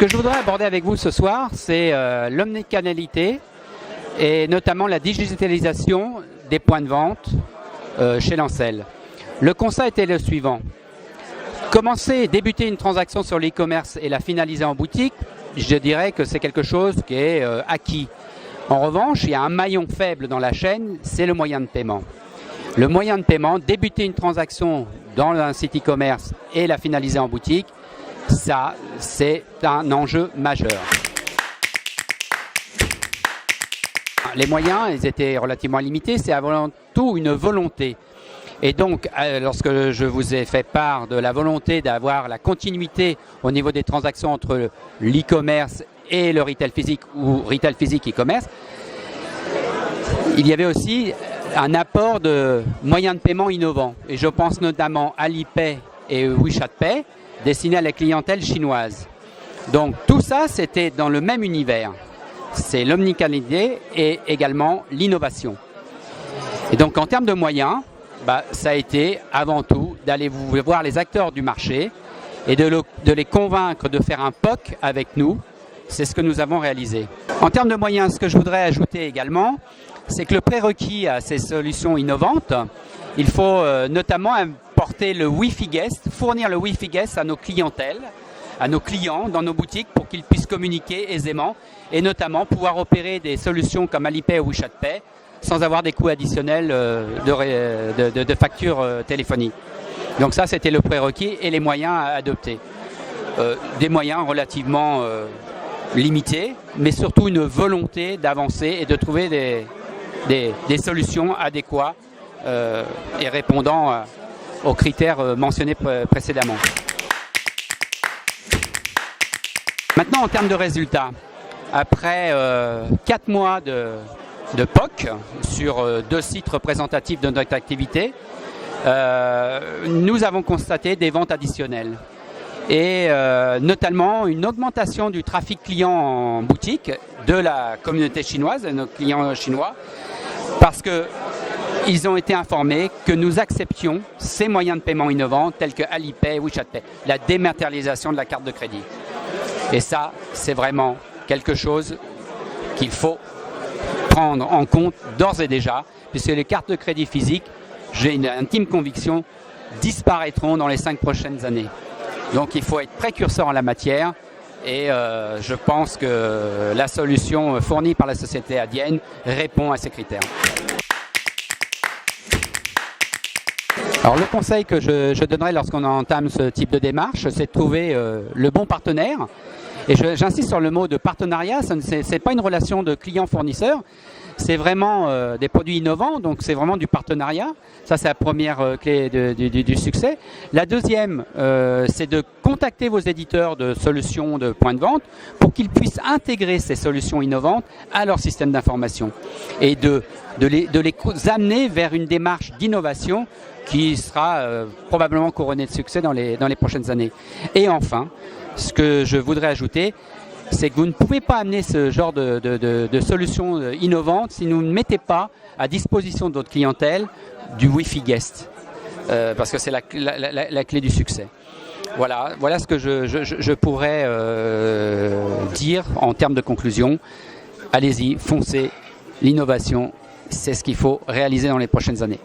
que je voudrais aborder avec vous ce soir, c'est l'omnicanalité et notamment la digitalisation des points de vente chez Lancel. Le constat était le suivant. Débuter une transaction sur l'e-commerce et la finaliser en boutique, je dirais que c'est quelque chose qui est acquis. En revanche, il y a un maillon faible dans la chaîne, c'est le moyen de paiement. Le moyen de paiement, débuter une transaction dans un site e-commerce et la finaliser en boutique, ça, c'est un enjeu majeur. Les moyens, ils étaient relativement limités, c'est avant tout une volonté. Et donc, lorsque je vous ai fait part de la volonté d'avoir la continuité au niveau des transactions entre l'e-commerce et le retail physique ou retail physique e-commerce, il y avait aussi un apport de moyens de paiement innovants. Et je pense notamment à Alipay et WeChat Pay, destinés à la clientèle chinoise. Donc tout ça, c'était dans le même univers. C'est l'omnicanalité et également l'innovation. Et donc en termes de moyens, ça a été avant tout d'aller voir les acteurs du marché et de les convaincre de faire un POC avec nous. C'est ce que nous avons réalisé. En termes de moyens, ce que je voudrais ajouter également, c'est que le prérequis à ces solutions innovantes, il faut notamment porter le Wi-Fi Guest, fournir le Wi-Fi Guest à nos clientèles, à nos clients dans nos boutiques pour qu'ils puissent communiquer aisément et notamment pouvoir opérer des solutions comme Alipay ou WeChat Pay sans avoir des coûts additionnels de factures téléphoniques. Donc ça, c'était le prérequis et les moyens à adopter. Des moyens relativement limités, mais surtout une volonté d'avancer et de trouver des solutions adéquates et répondant aux critères mentionnés précédemment. Maintenant, en termes de résultats, après 4 mois de POC sur 2 sites représentatifs de notre activité, nous avons constaté des ventes additionnelles et notamment une augmentation du trafic client en boutique de la communauté chinoise, de nos clients chinois, parce qu'ils ont été informés que nous acceptions ces moyens de paiement innovants tels que Alipay et WeChat Pay, la dématérialisation de la carte de crédit. Et ça, c'est vraiment quelque chose qu'il faut prendre en compte d'ores et déjà, puisque les cartes de crédit physiques, j'ai une intime conviction, disparaîtront dans les 5 prochaines années. Donc il faut être précurseur en la matière et je pense que la solution fournie par la société Adyen répond à ces critères. Alors le conseil que je donnerais lorsqu'on entame ce type de démarche, c'est de trouver le bon partenaire. Et j'insiste sur le mot de partenariat, ce n'est pas une relation de client-fournisseur, c'est vraiment des produits innovants, donc c'est vraiment du partenariat. Ça, c'est la première clé du succès. La deuxième, c'est de contacter vos éditeurs de solutions de points de vente pour qu'ils puissent intégrer ces solutions innovantes à leur système d'information et de les amener vers une démarche d'innovation qui sera probablement couronnée de succès dans les prochaines années. Et enfin, ce que je voudrais ajouter, c'est que vous ne pouvez pas amener ce genre de solutions innovantes si vous ne mettez pas à disposition de votre clientèle du Wi-Fi Guest, parce que c'est la clé du succès. Voilà ce que je pourrais dire en termes de conclusion. Allez-y, foncez, l'innovation, c'est ce qu'il faut réaliser dans les prochaines années.